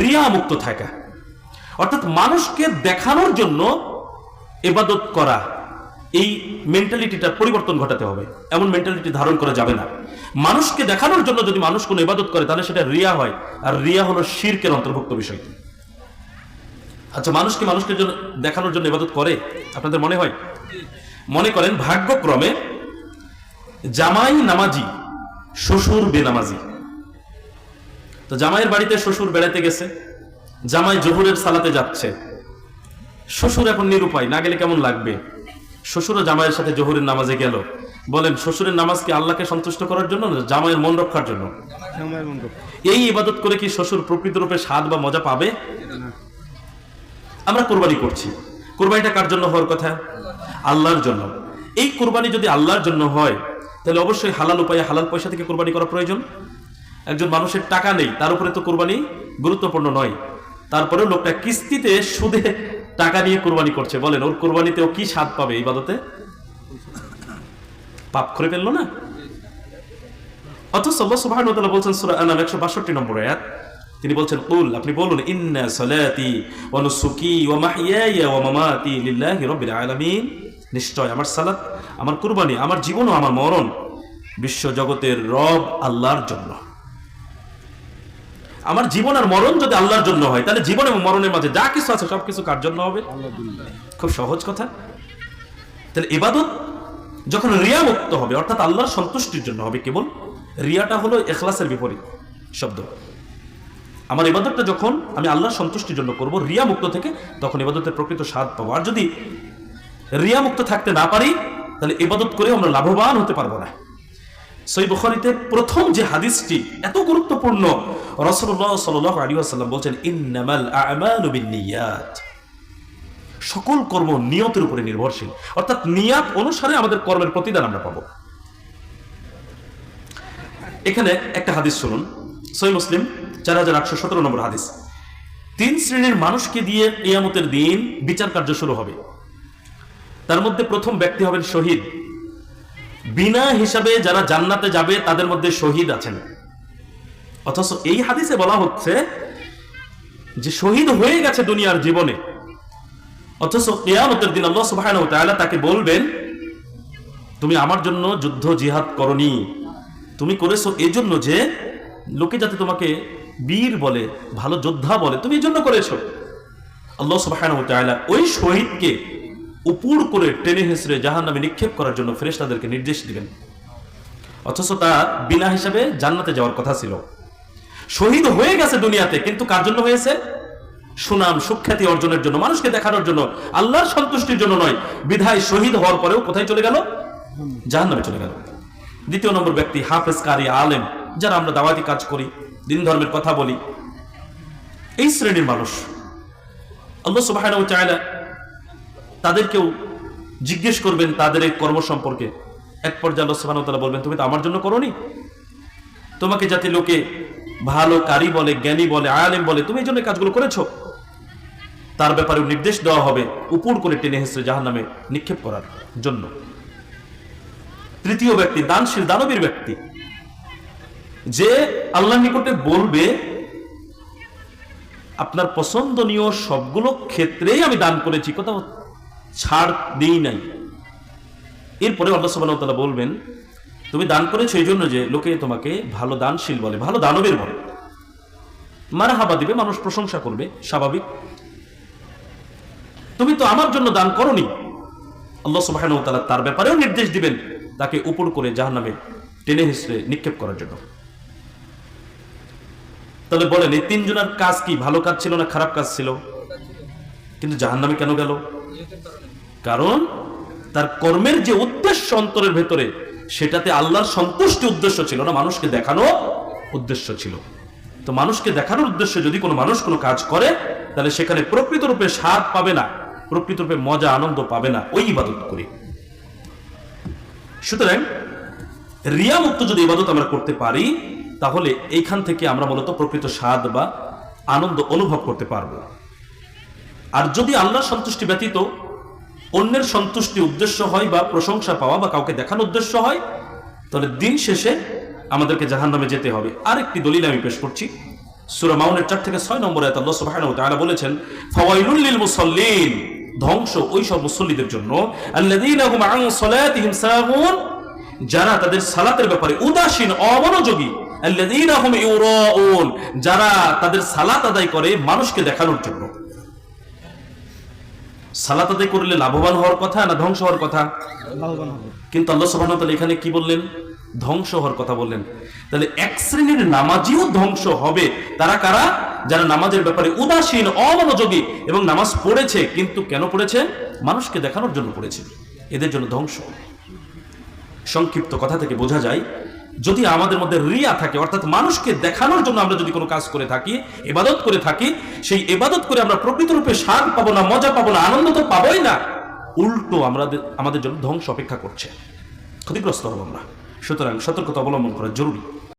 রিয়া মুক্ত থাকা, অর্থাৎ মানুষকে দেখানোর জন্য ইবাদত করা, এই মেন্টালিটিটা পরিবর্তন ঘটাতে হবে। এমন মেন্টালিটি ধারণ করা যাবে না। মানুষকে দেখানোর জন্য যদি মানুষ কোনো ইবাদত করে তাহলে সেটা রিয়া হয়, আর রিয়া হলো শিরকের অন্তর্ভুক্ত বিষয়। আচ্ছা, মানুষকে জন্য দেখানোর জন্য ইবাদত করে আপনাদের মনে হয়? মনে করেন ভাগ্যক্রমে জামাই নামাজি, শ্বশুর বেনামাজি। তো জামাইয়ের বাড়িতে শ্বশুর বেড়াতে গেছে, জামাই জোহরের সালাতে যাচ্ছে, শ্বশুর এখন নিরুপায়, না গেলে কেমন লাগবে? শ্বশুরও জামাইয়ের সাথে জোহরের নামাজে গেল। বলেন, শ্বশুরের নামাজ কি আল্লাহকে সন্তুষ্ট করার জন্য না জামাইয়ের মন রক্ষার জন্য? এই ইবাদত করে কি শ্বশুর প্রকৃত রূপে স্বাদ বা মজা পাবে? আমরা কোরবানি করছি, কোরবানিটা কার জন্য হওয়ার কথা? আল্লাহর জন্য। এই কোরবানি যদি আল্লাহর জন্য হয় তাহলে অবশ্যই হালাল উপায়ে হালাল পয়সা থেকে কোরবানি করা প্রয়োজন। একজন মানুষের টাকা নেই, তার উপরে তো কোরবানি গুরুত্বপূর্ণ নয়, তারপরেও লোকটা কিস্তিতে সুদে টাকা নিয়ে কোরবানি করছে। বলেন, ওর কোরবানিতেও কি স্বাদ পাবে? ইবাদতে পাপ করে ফেললো না? অথচ আল্লাহ সুবহানাহু ওয়া তাআলা বলছেন সূরা আনাম 162 নম্বর আয়াত, তিনি বলছেন, কুল, আপনি বলুন, ইন্না সালাতি ওয়া নুসুকি ওয়া মাহইয়ায়া ওয়া মামাতি লিল্লাহি রাব্বিল আলামিন, নিশ্চয় আমার সালাত, আমার কুরবানি, আমার জীবন ও আমার মরণ বিশ্ব জগতের রব আল্লাহর জন্য। আমার জীবন আর মরণ যদি আল্লাহর জন্য হয় তাহলে জীবন এবং মরণের মাঝে যা কিছু আছে সবকিছু কার জন্য হবে? খুব সহজ কথা। তাহলে ইবাদত যখন রিয়া মুক্ত হবে, অর্থাৎ আল্লাহর সন্তুষ্টির জন্য হবে কেবল। রিয়াটা হলো ইখলাসের বিপরীত শব্দ। আমার ইবাদতটা যখন আমি আল্লাহর সন্তুষ্টির জন্য করব, রিয়া মুক্ত থেকে, তখন ইবাদতের প্রকৃত স্বাদ পাবো। আর যদি রিয়া মুক্ত থাকতে না পারি তাহলে ইবাদত করে আমরা লাভবান হতে পারবো না। সহিহ বুখারীতে প্রথম যে হাদিসটি এত গুরুত্বপূর্ণ, রাসূলুল্লাহ সাল্লাল্লাহু আলাইহি ওয়াসাল্লাম বলেন, ইন্নামাল আ'মালু বিন্নিয়াত, সকল কর্ম নিয়তের উপরে নির্ভরশীল, অর্থাৎ নিয়াত অনুসারে আমাদের কর্মের প্রতিদান আমরা পাবো। এখানে একটা হাদিস শুনুন, সহিহ মুসলিম 4817 নম্বর হাদিস। 3 শ্রেণীর মানুষকে দিয়ে কিয়ামতের দিন বিচার কার্য শুরু হবে। তার মধ্যে প্রথম ব্যক্তি হবেন শহীদ। বিনা হিসাবে যারা জান্নাতে যাবে তাদের মধ্যে শহীদ আছেন। অথচ এই হাদিসে বলা হচ্ছে যে শহীদ হয়ে গেছে দুনিয়ার জীবনে, অথচ কিয়ামতের দিন আল্লাহ সুবহানাহু ওয়া তাআলা তাকে বলবেন, তুমি আমার জন্য যুদ্ধ জিহাদ করনি, তুমি করেছো এজন্য যে লোকে যাতে তোমাকে বীর বলে, ভালো যোদ্ধা বলে, তুমি এজন্য করেছো। আল্লাহ সুবহানাহু ওয়া তাআলা ওই শহীদকে উপর করে টেনে হেঁচড়ে জাহান্নামে নিক্ষেপ করার জন্য ফেরেশতাদেরকে নির্দেশ দিবেন। অথচ তার বিনা হিসাবে জান্নাতে যাওয়ার কথা ছিল। শহীদ হয়ে গেছে দুনিয়াতে, কিন্তু কার জন্য হয়েছে? সুনাম সুখ্যাতি অর্জনের জন্য, মানুষকে দেখানোর জন্য, আল্লাহর সন্তুষ্টির জন্য নয়। বিধায় শহীদ হওয়ার পরেও কোথায় চলে গেল? জাহান্নামে চলে গেল। দ্বিতীয় নম্বর ব্যক্তি হাফেজ, কারি, আলেম, যারা আমরা দাওয়াতি কাজ করি, দিন ধর্মের কথা বলি, এই শ্রেণীর মানুষ আল্লাহ সুবহানাহু ওয়া তাআলা তাদেরকেও জিজ্ঞেস করবেন তাদের এই কর্ম সম্পর্কে। এক পর্যায়ে আল্লাহ সুবহানাহু ওয়া তাআলা বলবেন, তুমি তো আমার জন্য করোনি, তোমাকে যাতে লোকে ভালো কারি বলে, জ্ঞানী বলে, আলেম বলে, তুমি এই জন্য কাজগুলো করেছো। তার ব্যাপারে নির্দেশ দেওয়া হবে উপর করে টেনে হেঁচড়ে জাহান্নামে নিক্ষেপ করার জন্য। তৃতীয় ব্যক্তি দানশীল, দানবীর ব্যক্তি, যে আল্লাহর নিকটে বলবে, আপনার পছন্দনীয় সবগুলো ক্ষেত্রেই আমি দান করেছি, কোথাও ছাড় দিই নাই। এরপরে আল্লাহ সুবহানাহু ওয়া তাআলা বলবেন, তুমি দান করেছো এই জন্য যে লোকে তোমাকে ভালো দানশীল বলে, ভালো দানবীর বলে, মারহাবা দিবে, মানুষ প্রশংসা করবে, স্বাভাবিক। তুমি তো আমার জন্য দান করনি। আল্লাহ সুবহানাহু ওয়া তাআলা তার ব্যাপারেও নির্দেশ দিবেন, তাকে উপর করে জাহান্নামে টেনে হিঁচড়ে নিক্ষেপ করার জন্য। তাহলে বলেন, এই তিনজনের কাজ কি? ভালো কাজ ছিল না খারাপ কাজ ছিল? কিন্তু জাহান্নামে কেন গেল? কারণ তার কর্মের যে উদ্দেশ্য অন্তরের ভেতরে, সেটাতে আল্লাহর সন্তুষ্টি উদ্দেশ্য ছিল না, মানুষকে দেখানো উদ্দেশ্য ছিল। তো মানুষকে দেখানোর উদ্দেশ্যে যদি কোনো মানুষ কোনো কাজ করে, তাহলে সেখানে প্রকৃত রূপে স্বাদ পাবে না, প্রকৃত রূপে মজা আনন্দ পাবে না ওই ইবাদত করে। সুতরাং রিয়া মুক্ত যদি ইবাদত আমরা করতে পারি, তাহলে এইখান থেকে আমরা মূলত প্রকৃত স্বাদ বা আনন্দ অনুভব করতে পারবো। আর যদি আল্লাহর সন্তুষ্টি ব্যতীত অন্যের সন্তুষ্টি উদ্দেশ্য হয়, বা প্রশংসা পাওয়া বা কাউকে দেখানোর উদ্দেশ্য হয়, তাহলে দিন শেষে আমাদেরকে জাহান্নামে যেতে হবে। আরেকটি দলিল আমি পেশ করছি, সূরা মাউনের 4 থেকে 6 নম্বর আয়াতে আল্লাহ সুবহানাহু ওয়া তাআলা বলেছেন, ফাওয়াইলুল লিল মুসাল্লিন, ধ্বংস ওই সব মুসল্লিদের জন্য, আল্লাযীনা হুম আন সালাতিহিম সাহুন, যারা তাদের সালাতের ব্যাপারে উদাসীন, অমনোযোগী, আল্লাযীনা হুম ইউরাউন, যারা তাদের সালাত আদায় করে মানুষকে দেখানোর জন্য। সালাত আদায় করলে লাভবান হওয়ার কথা না ধ্বংস হওয়ার কথা? লাভবান হবে। কিন্তু আল্লাহ সুবহানাহু ওয়া তাআলা এখানে কি বললেন? ধ্বংস হওয়ার কথা বললেন। তাহলে এক শ্রেণীর নামাজিও ধ্বংস হবে। তারা কারা? যারা নামাজের ব্যাপারে উদাসীন, অমনোযোগী এবং নামাজ পড়েছে কিন্তু কেন পড়েছে? মানুষকে দেখানোর জন্য পড়েছে। এদের জন্য ধ্বংস। সংক্ষিপ্ত কথা থেকে বোঝা যায়, যদি আমাদের মধ্যে রিয়া থাকে, অর্থাৎ মানুষকে দেখানোর জন্য আমরা যদি কোনো কাজ করে থাকি, ইবাদত করে থাকি, সেই ইবাদত করে আমরা প্রকৃতরূপে স্বাদ পাবো না, মজা পাবো না, আনন্দ তো পাবোই না, উল্টো আমাদের জন্য ধ্বংস অপেক্ষা করছে, ক্ষতিগ্রস্ত হব আমরা। সুতরাং সতর্কতা অবলম্বন করা জরুরি।